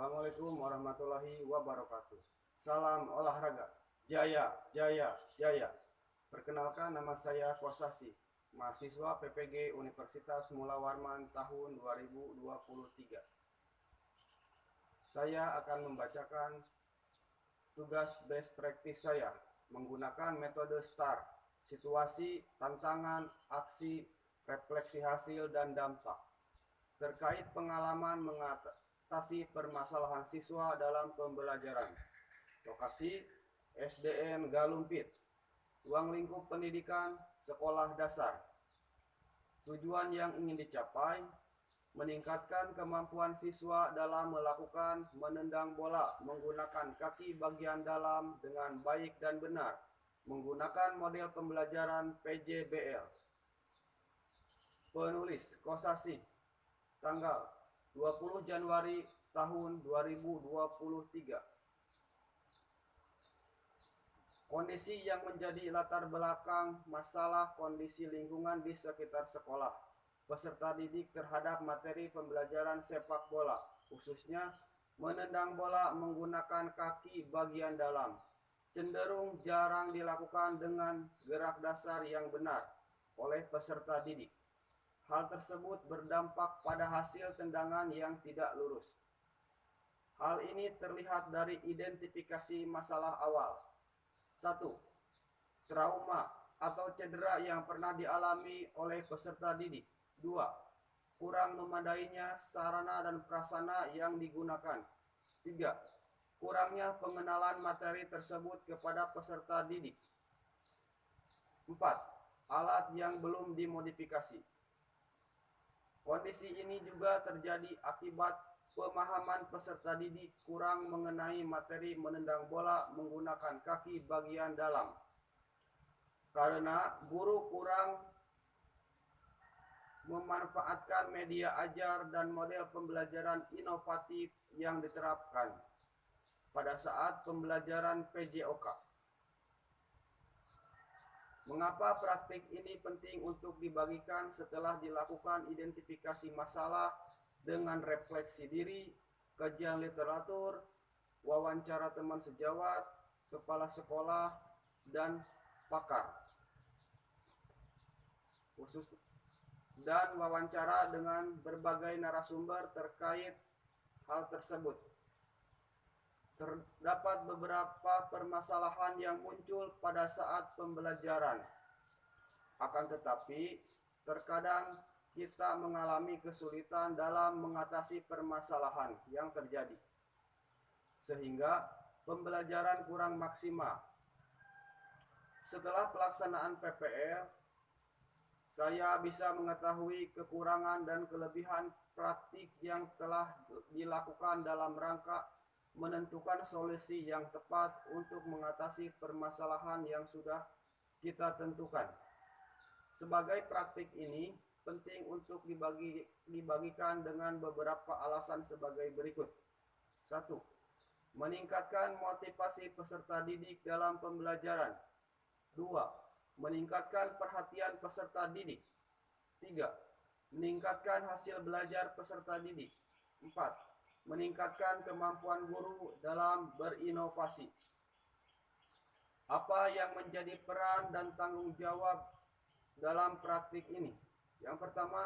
Assalamualaikum warahmatullahi wabarakatuh. Salam olahraga. Jaya, jaya, jaya. Perkenalkan, nama saya Kosasi, mahasiswa PPG Universitas Mula Warman tahun 2023. Saya akan membacakan tugas best practice saya menggunakan metode STAR, situasi, tantangan, aksi, refleksi hasil, dan dampak. Terkait pengalaman mengatasi permasalahan siswa dalam pembelajaran. Lokasi SDN Galumpit, ruang lingkup pendidikan sekolah dasar. Tujuan yang ingin dicapai: meningkatkan kemampuan siswa dalam melakukan menendang bola menggunakan kaki bagian dalam dengan baik dan benar, menggunakan model pembelajaran PJBL. Penulis Kosasi, tanggal 20 Januari tahun 2023. Kondisi yang menjadi latar belakang masalah kondisi lingkungan di sekitar sekolah peserta didik terhadap materi pembelajaran sepak bola, khususnya menendang bola menggunakan kaki bagian dalam, cenderung jarang dilakukan dengan gerak dasar yang benar oleh peserta didik. Hal tersebut berdampak pada hasil tendangan yang tidak lurus. Hal ini terlihat dari identifikasi masalah awal. 1. Trauma atau cedera yang pernah dialami oleh peserta didik. 2. Kurang memadainya sarana dan prasarana yang digunakan. 3. Kurangnya pengenalan materi tersebut kepada peserta didik. 4. Alat yang belum dimodifikasi. Kondisi ini juga terjadi akibat pemahaman peserta didik kurang mengenai materi menendang bola menggunakan kaki bagian dalam. Karena guru kurang memanfaatkan media ajar dan model pembelajaran inovatif yang diterapkan pada saat pembelajaran PJOK. Mengapa praktik ini penting untuk dibagikan setelah dilakukan identifikasi masalah dengan refleksi diri, kajian literatur, wawancara teman sejawat, kepala sekolah, dan pakar, dan wawancara dengan berbagai narasumber terkait hal tersebut. Terdapat beberapa permasalahan yang muncul pada saat pembelajaran. Akan tetapi, terkadang kita mengalami kesulitan dalam mengatasi permasalahan yang terjadi, sehingga pembelajaran kurang maksimal. Setelah pelaksanaan PPL, saya bisa mengetahui kekurangan dan kelebihan praktik yang telah dilakukan dalam rangka menentukan solusi yang tepat untuk mengatasi permasalahan yang sudah kita tentukan. Sebagai praktik ini penting untuk dibagikan dengan beberapa alasan sebagai berikut. 1. Meningkatkan motivasi peserta didik dalam pembelajaran. 2. Meningkatkan perhatian peserta didik. 3. Meningkatkan hasil belajar peserta didik. 4. Meningkatkan kemampuan guru dalam berinovasi. Apa yang menjadi peran dan tanggung jawab dalam praktik ini? Yang pertama,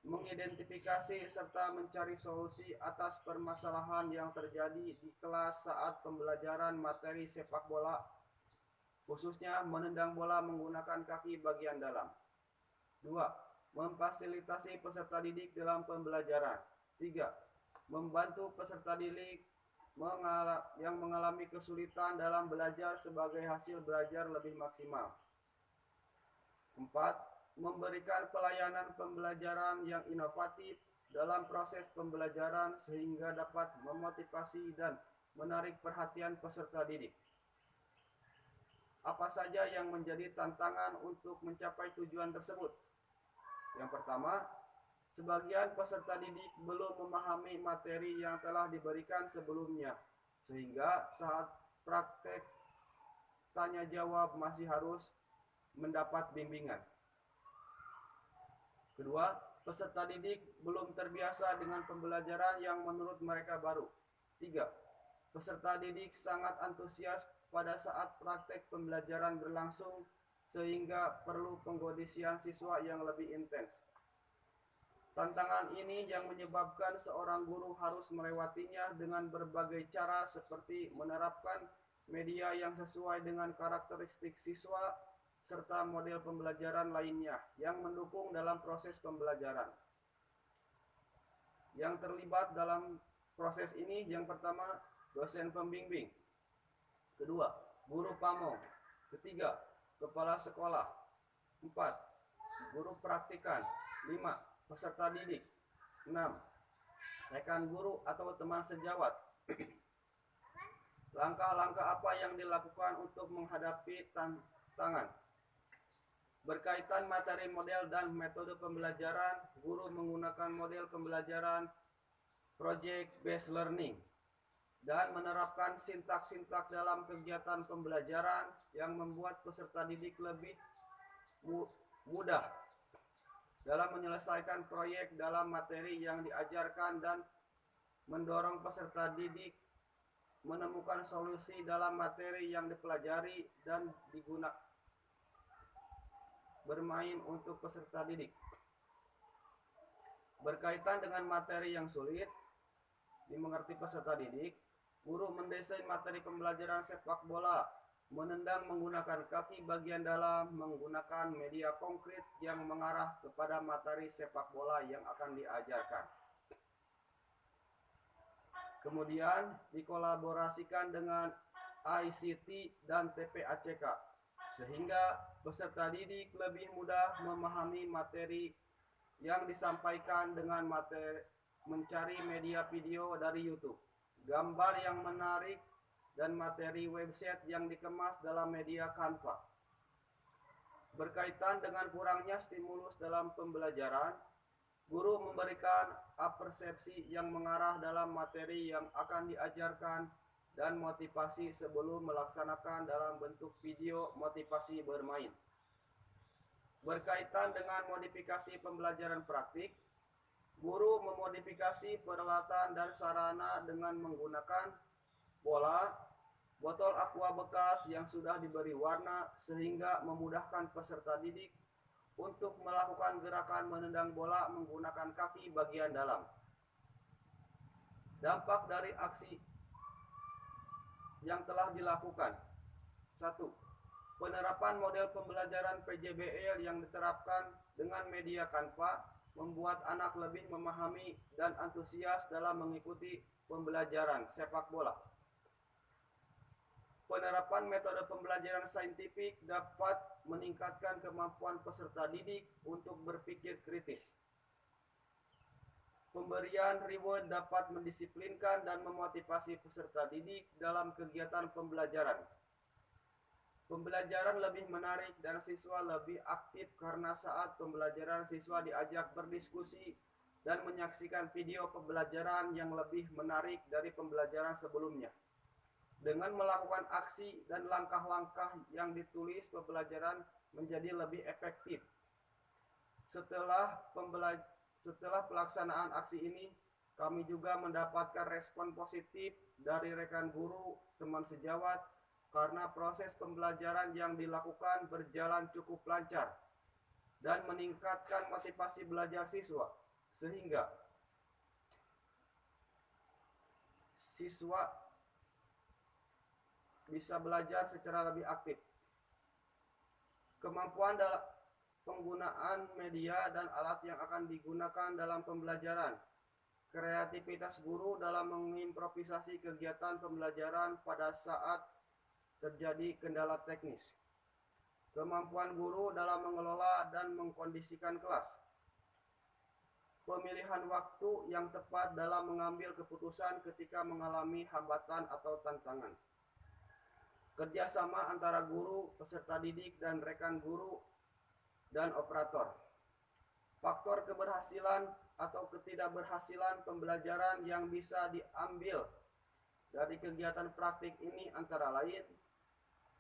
mengidentifikasi serta mencari solusi atas permasalahan yang terjadi di kelas saat pembelajaran materi sepak bola, khususnya menendang bola menggunakan kaki bagian dalam. 2. Memfasilitasi peserta didik dalam pembelajaran. 3. Membantu peserta didik yang mengalami kesulitan dalam belajar sebagai hasil belajar lebih maksimal. 4. Memberikan pelayanan pembelajaran yang inovatif dalam proses pembelajaran sehingga dapat memotivasi dan menarik perhatian peserta didik. Apa saja yang menjadi tantangan untuk mencapai tujuan tersebut? Yang pertama, sebagian peserta didik belum memahami materi yang telah diberikan sebelumnya, sehingga saat praktek tanya jawab masih harus mendapat bimbingan. Kedua, peserta didik belum terbiasa dengan pembelajaran yang menurut mereka baru. 3. Peserta didik sangat antusias pada saat praktek pembelajaran berlangsung sehingga perlu pengkondisian siswa yang lebih intens. Tantangan ini yang menyebabkan seorang guru harus melewatinya dengan berbagai cara seperti menerapkan media yang sesuai dengan karakteristik siswa, serta model pembelajaran lainnya yang mendukung dalam proses pembelajaran. Yang terlibat dalam proses ini yang pertama, dosen pembimbing. Kedua, guru pamong. Ketiga, kepala sekolah. 4. Guru praktikan. 5. Peserta didik. 6. Rekan guru atau teman sejawat. Langkah-langkah apa yang dilakukan untuk menghadapi tantangan? Berkaitan materi model dan metode pembelajaran, guru menggunakan model pembelajaran project based learning dan menerapkan sintak-sintak dalam kegiatan pembelajaran yang membuat peserta didik lebih mudah dalam menyelesaikan proyek dalam materi yang diajarkan dan mendorong peserta didik menemukan solusi dalam materi yang dipelajari dan digunakan bermain untuk peserta didik. Berkaitan dengan materi yang sulit dimengerti peserta didik, guru mendesain materi pembelajaran sepak bola, menendang menggunakan kaki bagian dalam, menggunakan media konkret yang mengarah kepada materi sepak bola yang akan diajarkan. Kemudian dikolaborasikan dengan ICT dan TPACK, sehingga peserta didik lebih mudah memahami materi yang disampaikan dengan mencari media video dari YouTube, gambar yang menarik, dan materi website yang dikemas dalam media Canva. Berkaitan dengan kurangnya stimulus dalam pembelajaran, guru memberikan persepsi yang mengarah dalam materi yang akan diajarkan dan motivasi sebelum melaksanakan dalam bentuk video motivasi bermain. Berkaitan dengan modifikasi pembelajaran praktik, guru memodifikasi peralatan dan sarana dengan menggunakan bola, botol aqua bekas yang sudah diberi warna sehingga memudahkan peserta didik untuk melakukan gerakan menendang bola menggunakan kaki bagian dalam. Dampak dari aksi yang telah dilakukan. 1. Penerapan model pembelajaran PJBL yang diterapkan dengan media Canva membuat anak lebih memahami dan antusias dalam mengikuti pembelajaran sepak bola. Penerapan metode pembelajaran saintifik dapat meningkatkan kemampuan peserta didik untuk berpikir kritis. Pemberian reward dapat mendisiplinkan dan memotivasi peserta didik dalam kegiatan pembelajaran. Pembelajaran lebih menarik dan siswa lebih aktif karena saat pembelajaran siswa diajak berdiskusi dan menyaksikan video pembelajaran yang lebih menarik dari pembelajaran sebelumnya. Dengan melakukan aksi dan langkah-langkah yang ditulis, pembelajaran menjadi lebih efektif. Setelah pelaksanaan aksi ini, kami juga mendapatkan respon positif dari rekan guru, teman sejawat, karena proses pembelajaran yang dilakukan berjalan cukup lancar dan meningkatkan motivasi belajar siswa, sehingga siswa bisa belajar secara lebih aktif. Kemampuan dalam penggunaan media dan alat yang akan digunakan dalam pembelajaran. Kreativitas guru dalam mengimprovisasi kegiatan pembelajaran pada saat terjadi kendala teknis. Kemampuan guru dalam mengelola dan mengkondisikan kelas. Pemilihan waktu yang tepat dalam mengambil keputusan ketika mengalami hambatan atau tantangan. Kerjasama antara guru, peserta didik, dan rekan guru dan operator. Faktor keberhasilan atau ketidakberhasilan pembelajaran yang bisa diambil dari kegiatan praktik ini antara lain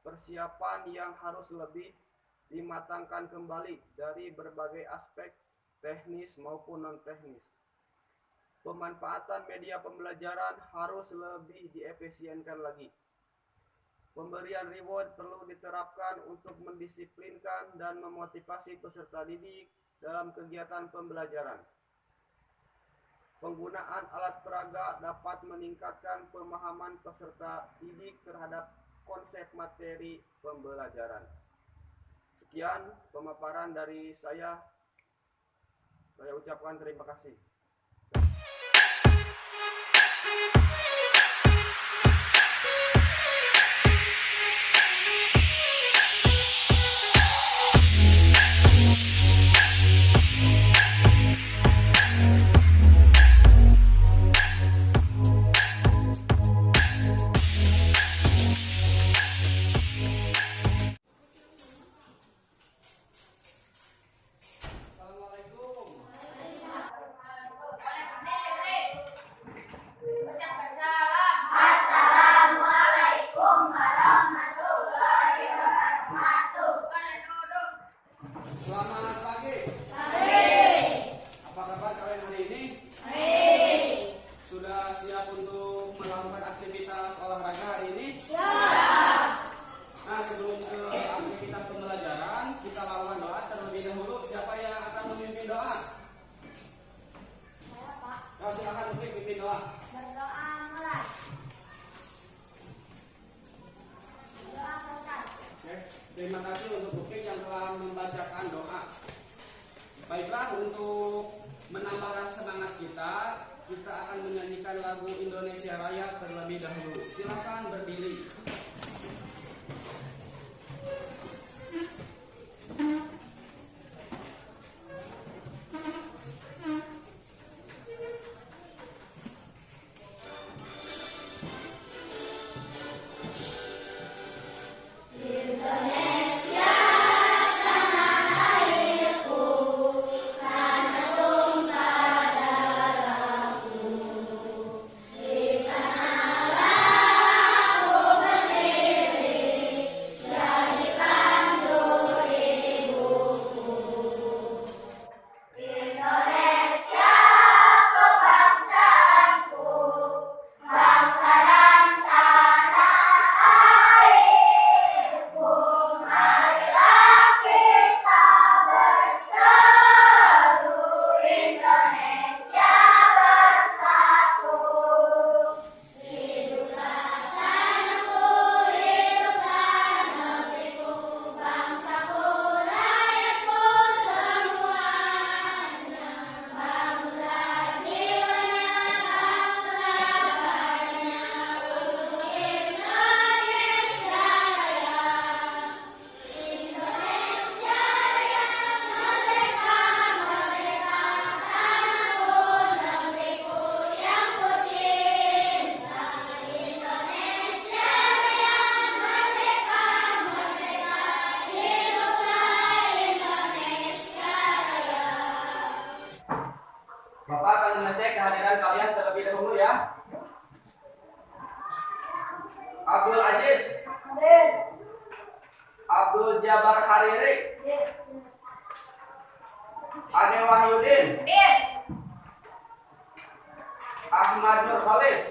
persiapan yang harus lebih dimatangkan kembali dari berbagai aspek teknis maupun non-teknis. Pemanfaatan media pembelajaran harus lebih diefisienkan lagi. Pemberian reward perlu diterapkan untuk mendisiplinkan dan memotivasi peserta didik dalam kegiatan pembelajaran. Penggunaan alat peraga dapat meningkatkan pemahaman peserta didik terhadap konsep materi pembelajaran. Sekian pemaparan dari saya. Saya ucapkan terima kasih. Selamat pagi. Apa kabar kalian hari ini? Sudah siap untuk melakukan aktivitas olahraga hari ini? Nah, sebelum ke aktivitas pembelajaran, kita lakukan doa terlebih dahulu. Siapa yang akan memimpin doa? Saya, Pak. Nah, silakan untuk pimpin doa. Berdoa mulai. Doa selesai. Oke, terima kasih untuk Bukit yang telah membacakan doa. Baiklah, untuk menambah semangat kita akan menyanyikan lagu Indonesia Raya terlebih dahulu. Silakan berdiri. Bapak akan mengecek kehadiran kalian terlebih dahulu ya. Abdul Aziz, Abdul Jabar Hariri, Ade Wahyudin, Ahmad Nurholis,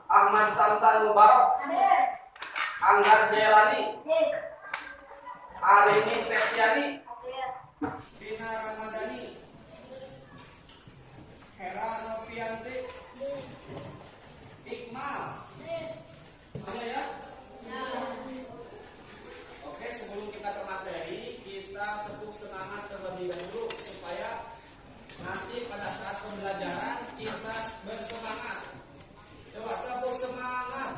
Ahmad Samsan Mubarak, Anggar Jailani, Arini Septiani, Bina Ramadhani, Hera Novianti, Iqmal. Ada ya? Oke, sebelum kita ke materi, kita tepuk semangat terlebih dahulu supaya nanti pada saat pembelajaran kita bersemangat. Coba tepuk semangat.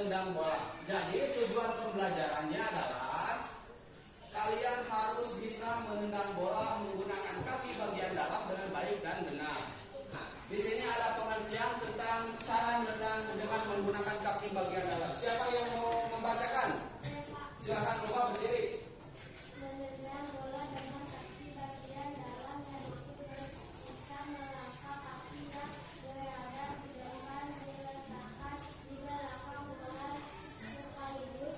menendang bola. Jadi tujuan pembelajarannya adalah kalian harus bisa menendang bola menggunakan kaki bagian dalam dengan baik dan benar. Nah, di sini ada pengertian tentang cara menendang dengan menggunakan kaki bagian dalam. Siapa yang mau membacakan? Silakan coba berdiri. Menendang bola dengan kaki bagian dalam yaitu bersikap melangkah kaki yang berada di depan diletakkan di belakang bola sekaligus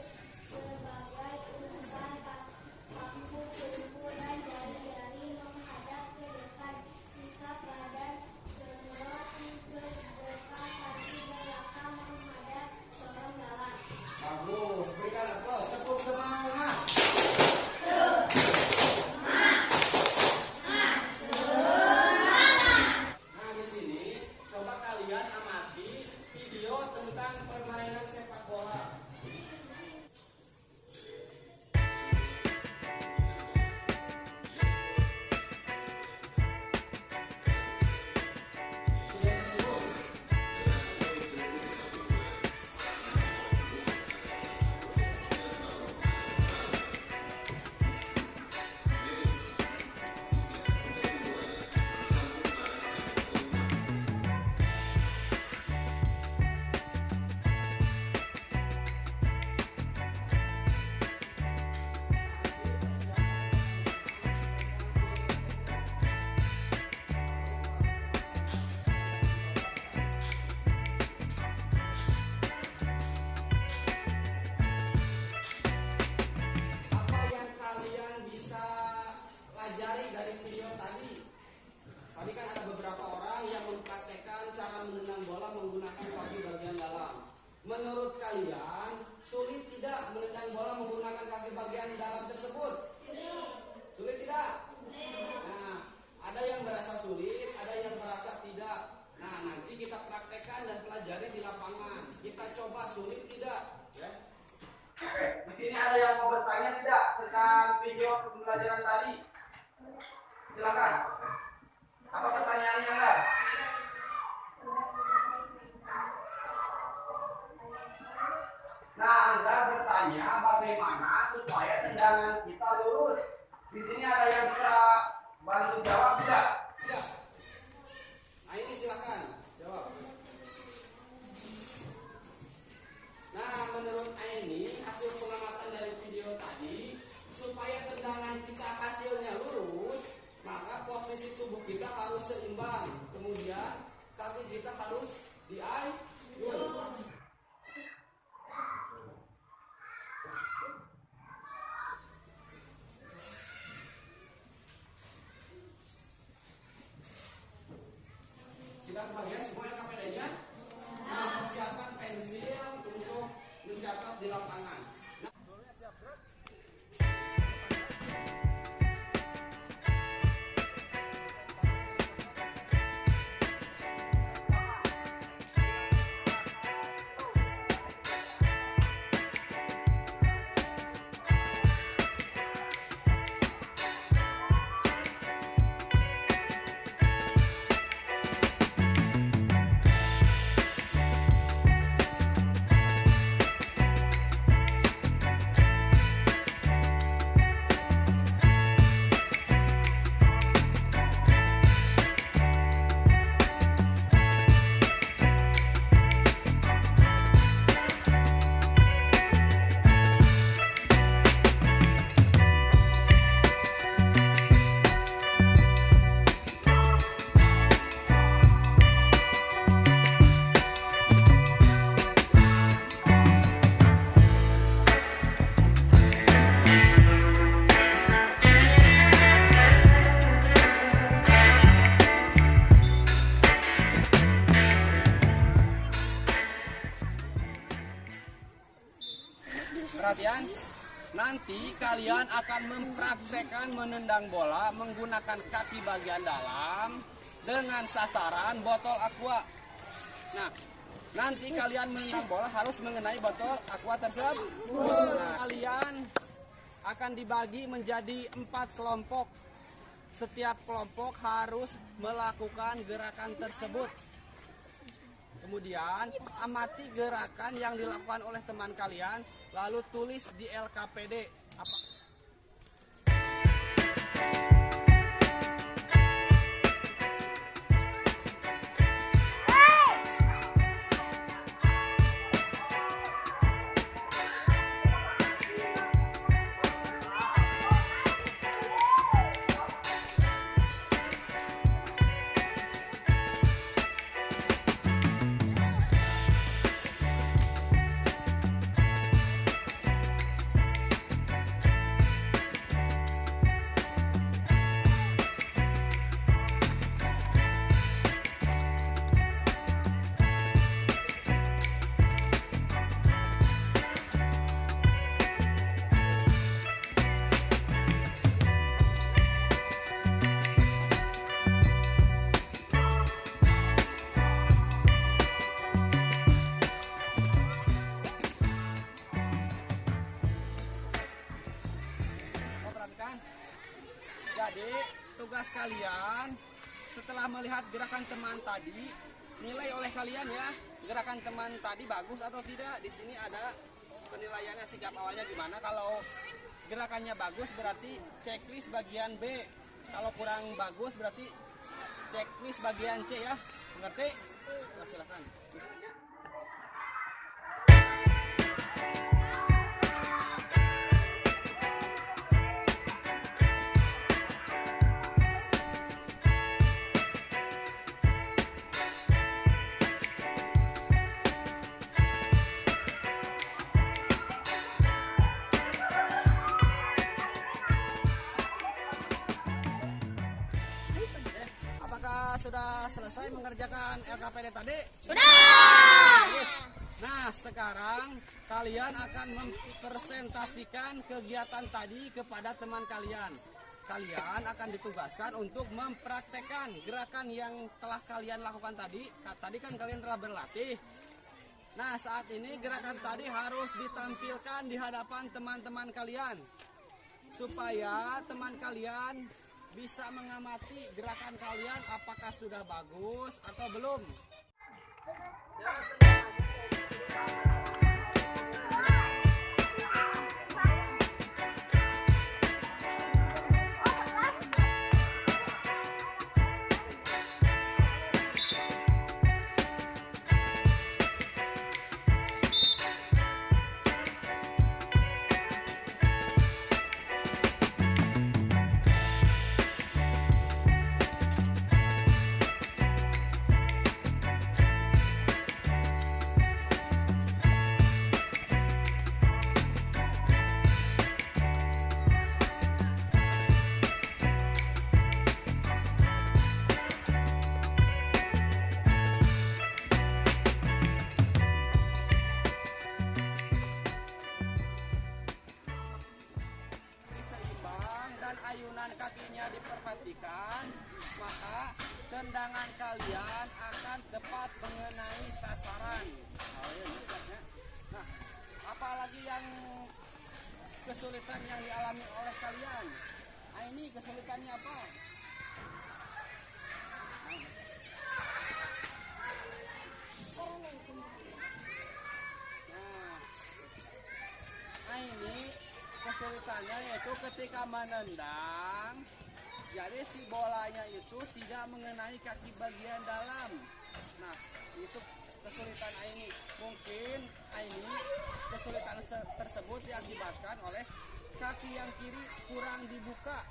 sebagai umpan paku tubuh dan jari-jari menghadap ke depan. Sikap badan cenderung ke depan, kaki belakang menghadap sorong dalam. Bagus, berikan aplaus, tepuk semangat. Nah, di sini coba kalian amati video tentang permainan sepak bola. Apa yang kalian bisa pelajari dari video tadi? Tadi kan ada beberapa orang yang mempraktekkan cara menendang bola menggunakan kaki bagian dalam. Menurut kalian, sulit tidak menendang bola menggunakan kaki bagian dalam tersebut? Sulit tidak? Nah, ada yang merasa sulit, ada yang merasa tidak. Nah, nanti kita praktekkan dan pelajari di lapangan. Kita coba sulit tidak? Ya. Oke, di sini ada yang mau bertanya tidak tentang video pembelajaran tadi? Silakan. Apa pertanyaannya enggak? Nah, Anda bertanya bagaimana supaya tendangan kita lurus. Di sini ada yang bisa bantu jawab tidak? Tidak. Nah, ini silakan jawab. Nah, menurut Aini, hasil pengamatan dari video tadi, supaya tendangan kita hasilnya lurus, maka posisi tubuh kita harus seimbang. Kemudian kaki kita harus diayun. Sudah kebagian semuanya KPD-nya? Nah, persiapkan pensil untuk mencatat di lapangan. Nah, siap, Bro. Perhatian, nanti kalian akan mempraktekkan menendang bola menggunakan kaki bagian dalam dengan sasaran botol aqua. Nah, nanti kalian menendang bola harus mengenai botol aqua tersebut. Nah, kalian akan dibagi menjadi 4 kelompok. Setiap kelompok harus melakukan gerakan tersebut. Kemudian amati gerakan yang dilakukan oleh teman kalian, lalu tulis di LKPD. Jadi tugas kalian setelah melihat gerakan teman tadi, nilai oleh kalian ya, gerakan teman tadi bagus atau tidak. Di sini ada penilaiannya, sikap awalnya gimana. Kalau gerakannya bagus berarti checklist bagian B. Kalau kurang bagus berarti checklist bagian C ya. Mengerti? Nah, silakan. Sudah selesai mengerjakan LKPD tadi? Sudah. Nah, sekarang kalian akan mempresentasikan kegiatan tadi kepada teman kalian. Kalian akan ditugaskan untuk mempraktekkan gerakan yang telah kalian lakukan tadi. Tadi kan kalian telah berlatih. Nah, saat ini gerakan tadi harus ditampilkan di hadapan teman-teman kalian, supaya teman kalian bisa mengamati gerakan kalian apakah sudah bagus atau belum. Ayunan kakinya diperhatikan, maka tendangan kalian akan tepat mengenai sasaran. Nah, apalagi yang kesulitan yang dialami oleh kalian? Nah, ini kesulitannya apa? Nah, ini kesulitannya yaitu ketika menendang, jadi si bolanya itu tidak mengenai kaki bagian dalam. Nah, itu kesulitan ini. Mungkin ini kesulitan tersebut diakibatkan oleh kaki yang kiri kurang dibuka.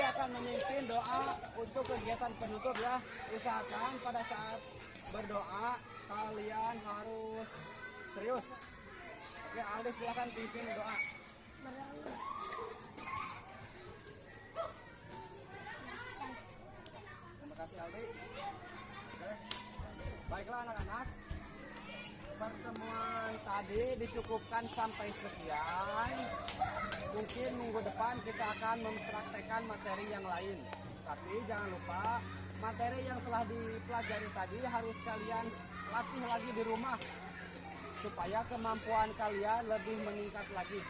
Akan memimpin doa untuk kegiatan penutup ya. Usahakan pada saat berdoa kalian harus serius. Ya, Aldi silakan pimpin doa. Terima kasih Aldi. Oke. Baiklah anak-anak, pertemuan tadi dicukupkan sampai sekian. Mungkin minggu depan kita akan mempraktekkan materi yang lain. Tapi jangan lupa, materi yang telah dipelajari tadi harus kalian latih lagi di rumah supaya kemampuan kalian lebih meningkat lagi.